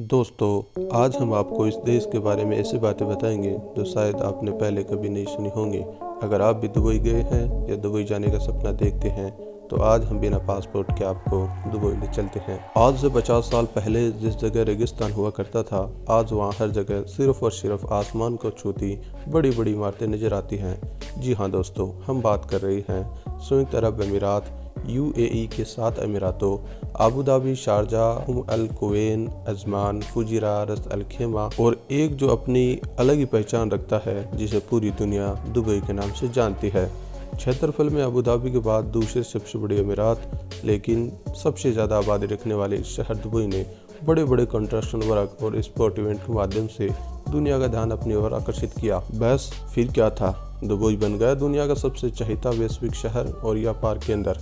दोस्तों, आज हम आपको इस देश के बारे में ऐसी बातें बताएंगे जो शायद आपने पहले कभी नहीं सुनी होंगी। अगर आप भी दुबई गए हैं या दुबई जाने का सपना देखते हैं तो आज हम बिना पासपोर्ट के आपको दुबई ले चलते हैं। आज से 50 साल पहले जिस जगह रेगिस्तान हुआ करता था, आज वहाँ हर जगह सिर्फ और सिर्फ आसमान को छूती बड़ी बड़ी इमारतें नजर आती हैं। जी हाँ दोस्तों, हम बात कर रहे हैं संयुक्त अरब अमीरात यूएई के 7 अमीरातों अबू धाबी, शारजाह, अल कुवैत, अजमान, फुजैरा, रस अल खैमा और एक जो अपनी अलग ही पहचान रखता है जिसे पूरी दुनिया दुबई के नाम से जानती है। क्षेत्रफल में अबू धाबी के बाद दूसरे सबसे बड़ी अमीरात, लेकिन सबसे ज़्यादा आबादी रखने वाले शहर दुबई ने बड़े बड़े कंस्ट्रक्शन वर्क और स्पोर्ट इवेंट के माध्यम से दुनिया का ध्यान अपनी ओर आकर्षित किया। बस फिर क्या था, दुबई बन गया दुनिया का सबसे चहेता वैश्विक शहर और व्यापार केंद्र।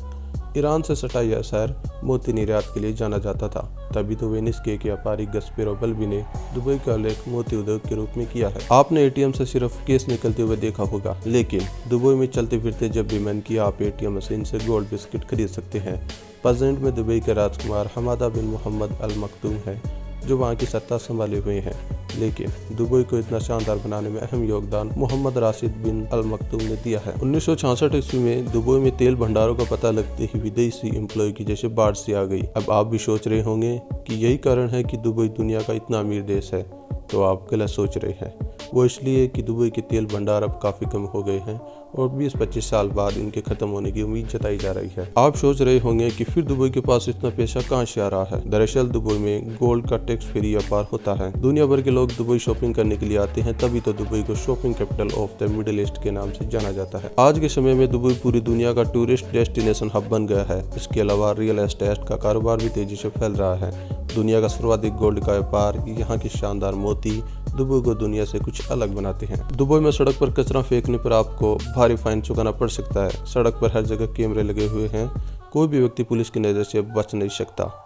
ईरान से सटा यह शहर मोती निर्यात के लिए जाना जाता था, तभी तो वेनिस के व्यापारी गस्पेरो बल्बी ने दुबई का उल्लेख मोती उद्योग के रूप में किया है। आपने एटीएम से सिर्फ केस निकलते हुए देखा होगा, लेकिन दुबई में चलते फिरते जब भी मन किया आप एटीएम मशीन से गोल्ड बिस्किट खरीद सकते हैं। प्रेजेंट में दुबई के राजकुमार हमादा बिन मोहम्मद अल मखदूम है जो वहाँ की सत्ता संभाले हुए हैं, लेकिन दुबई को इतना शानदार बनाने में अहम योगदान मोहम्मद राशिद बिन अल मखदूम ने दिया है। 1966 ईस्वी में दुबई में तेल भंडारों का पता लगते ही विदेशी एम्प्लॉय की जैसे बाढ़ सी आ गई। अब आप भी सोच रहे होंगे कि यही कारण है कि दुबई दुनिया का इतना अमीर देश है, तो आप गलत सोच रहे हैं। वो इसलिए कि दुबई के तेल भंडार अब काफ़ी कम हो गए हैं और 20-25 साल बाद इनके ख़त्म होने की उम्मीद जताई जा रही है। आप सोच रहे होंगे कि फिर दुबई के पास इतना पैसा कहाँ से आ रहा है। दरअसल दुबई में गोल्ड का टैक्स फ्री व्यापार होता है। दुनिया भर के लोग दुबई शॉपिंग करने के लिए आते हैं, तभी तो दुबई को shopping capital of the middle east के नाम से जाना जाता है। आज के समय में दुबई पूरी दुनिया का टूरिस्ट डेस्टिनेशन हब बन गया है। इसके अलावा रियल एस्टेट का कारोबार भी तेजी से फैल रहा है। दुनिया का सर्वाधिक गोल्ड का व्यापार, यहाँ की शानदार मोती दुबई को दुनिया से कुछ अलग बनाते हैं। दुबई में सड़क पर कचरा फेंकने पर आपको भारी फाइन चुकाना पड़ सकता है। सड़क पर हर जगह कैमरे लगे हुए हैं, कोई भी व्यक्ति पुलिस की नज़र से बच नहीं सकता।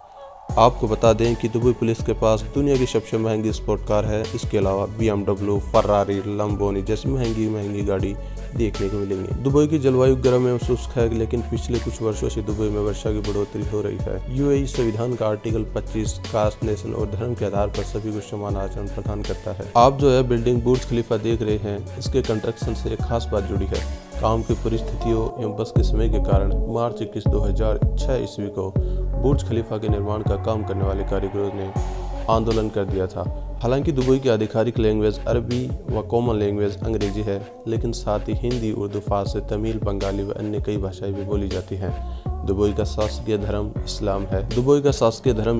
आपको बता दें कि दुबई पुलिस के पास दुनिया की सबसे महंगी स्पोर्ट कार है। इसके अलावा BMW, फरारी, लंबोनी जैसी महंगी गाड़ी देखने को मिलेंगी। दुबई की जलवायु गर्म एवं शुष्क है, लेकिन पिछले कुछ वर्षों से दुबई में वर्षा की बढ़ोतरी हो रही है। यूएई संविधान का आर्टिकल 25 कास्ट, नेशन और धर्म के आधार पर सभी को समान आचरण प्रदान करता है। आप जो है बिल्डिंग बुर्ज खलीफा देख रहे हैं, इसके कंस्ट्रक्शन से एक खास बात जुड़ी है। काम की परिस्थितियों एवं बस के समय के कारण मार्च 21, 2006 ईस्वी को बुर्ज खलीफा के निर्माण का काम करने वाले कारीगरों ने आंदोलन कर दिया था। हालांकि दुबई की आधिकारिक लैंग्वेज अरबी व कॉमन लैंग्वेज अंग्रेजी है, लेकिन साथ ही हिंदी, उर्दू, फारसी, तमिल, बंगाली व अन्य कई भाषाएं भी बोली जाती हैं। दुबई का शासकीय धर्म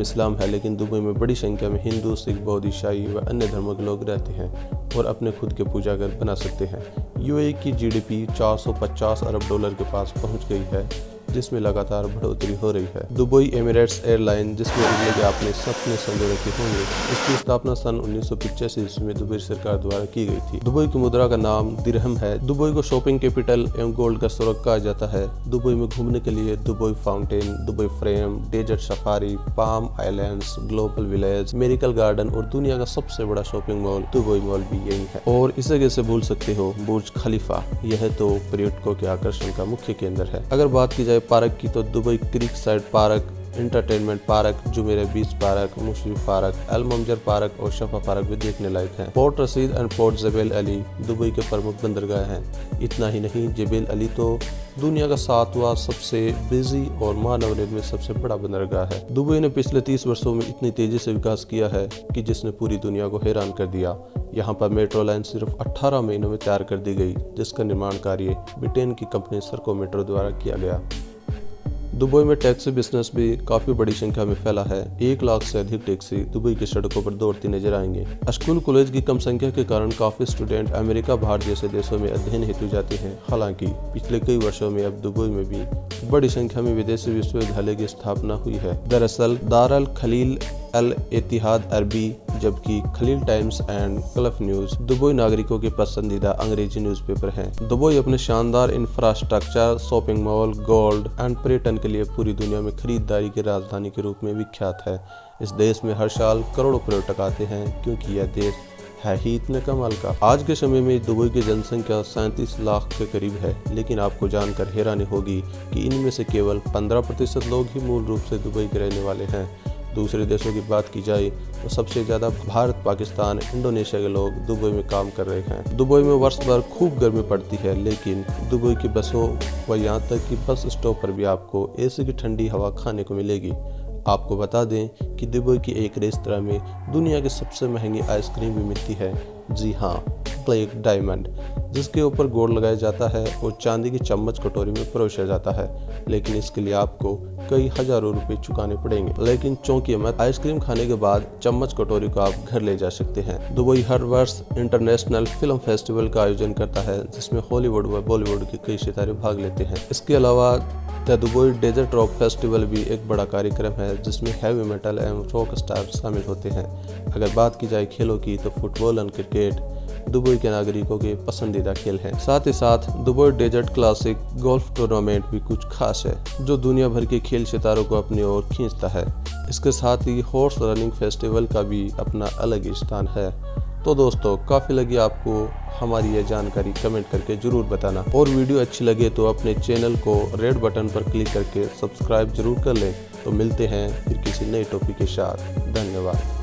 इस्लाम है, लेकिन दुबई में बड़ी संख्या में हिंदू, सिख, बौद्ध, ईसाई व अन्य धर्मों के लोग रहते हैं और अपने खुद के पूजा घर बना सकते हैं। यूएई की जीडीपी 450 अरब डॉलर के पास पहुंच गई है, जिसमें लगातार बढ़ोतरी हो रही है। दुबई एमिरेट्स एयरलाइन, जिसमें उड़ने के आपने सपने संजो रखे होंगे, इसकी स्थापना सन 1985 ईस्वी में दुबई सरकार द्वारा की गई थी। दुबई की मुद्रा का नाम दिरहम है। दुबई को शॉपिंग कैपिटल एवं गोल्ड का स्वर्ग कहा जाता है। दुबई में घूमने के लिए Dubai fountain, Dubai frame, desert safari, palm islands, global village, miracle garden और दुनिया का सबसे बड़ा शॉपिंग मॉल दुबई मॉल भी यही है। और इसे कैसे भूल सकते हो, बुर्ज खलीफा, यह तो पर्यटकों के आकर्षण का मुख्य केंद्र है। अगर बात की जाए पार्क की तो Dubai creek side park, entertainment park, Jumeirah beach park, Mushrif park, Al Mamzar park और शफा पार्क भी देखने लायक हैं। Port Rashid and Port Jebel Ali Dubai के प्रमुख बंदरगाह हैं। इतना ही नहीं, जबेल अली तो दुनिया का 7वां सबसे बिजी और मानव निर्मित सबसे बड़ा बंदरगाह है। दुबई ने पिछले 30 वर्षों में इतनी तेजी से विकास किया है कि जिसने पूरी दुनिया को हैरान कर दिया। यहाँ पर मेट्रो लाइन सिर्फ 18 महीनों में तैयार कर दी गई, जिसका निर्माण कार्य ब्रिटेन की कंपनी सर्को मेट्रो द्वारा किया गया। दुबई में टैक्सी बिजनेस भी काफ़ी बड़ी संख्या में फैला है। 1 लाख से अधिक टैक्सी दुबई की सड़कों पर दौड़ती नजर आएंगे। स्कूल कॉलेज की कम संख्या के कारण काफ़ी स्टूडेंट अमेरिका, भारत जैसे देशों में अध्ययन हेतु जाते हैं। हालांकि पिछले कई वर्षों में अब दुबई में भी बड़ी संख्या में विदेशी विश्वविद्यालय की स्थापना हुई है। दरअसल दार अल खलील अल इत्तिहाद अरबी, जबकि Khaleej Times and Gulf News Dubai नागरिकों के पसंदीदा अंग्रेजी न्यूज़पेपर हैं। दुबई अपने शानदार infrastructure, shopping mall, gold and पर्यटन के लिए पूरी दुनिया में खरीदारी की राजधानी के रूप में विख्यात है। इस देश में हर साल करोड़ों पर्यटक आते हैं, क्योंकि यह देश है ही इतने कमाल का। आज के समय में दुबई की जनसंख्या 37 लाख के करीब है, लेकिन आपको जानकर हैरानी होगी कि इनमें से केवल 15% लोग ही मूल रूप से दुबई के रहने वाले हैं। दूसरे देशों की बात की जाए तो सबसे ज़्यादा भारत, पाकिस्तान, इंडोनेशिया के लोग दुबई में काम कर रहे हैं। दुबई में वर्ष भर खूब गर्मी पड़ती है, लेकिन दुबई की बसों व यहाँ तक कि बस स्टॉप पर भी आपको एसी की ठंडी हवा खाने को मिलेगी। आपको बता दें कि दुबई की एक रेस्तरां में दुनिया की सबसे महंगी आइसक्रीम भी मिलती है। जी हाँ, ब्लैक डायमंड, जिसके ऊपर गोल्ड लगाया जाता है और चांदी की चम्मच कटोरी में परोसा जाता है, लेकिन इसके लिए आपको कई हजारों रुपए चुकाने पड़ेंगे। लेकिन चौंकिए मत, आइसक्रीम खाने के बाद चम्मच कटोरी को आप घर ले जा सकते हैं। दुबई हर वर्ष इंटरनेशनल फिल्म फेस्टिवल का आयोजन करता है, जिसमें हॉलीवुड व बॉलीवुड के कई सितारे भाग लेते हैं। इसके अलावा the Dubai Desert Rock Festival भी एक बड़ा कार्यक्रम है, जिसमें हैवी मेटल एवं रॉक स्टार शामिल होते हैं। अगर बात की जाए खेलों की तो फुटबॉल और क्रिकेट दुबई के नागरिकों के पसंदीदा खेल हैं। साथ ही साथ Dubai Desert Classic golf tournament भी कुछ खास है, जो दुनिया भर के खेल सितारों को अपनी ओर खींचता है। इसके साथ ही हॉर्स रनिंग फेस्टिवल का भी अपना अलग ही स्थान है। तो दोस्तों, काफ़ी लगी आपको हमारी ये जानकारी, कमेंट करके ज़रूर बताना। और वीडियो अच्छी लगे तो अपने चैनल को रेड बटन पर क्लिक करके सब्सक्राइब जरूर कर लें। तो मिलते हैं फिर किसी नए टॉपिक के साथ। धन्यवाद।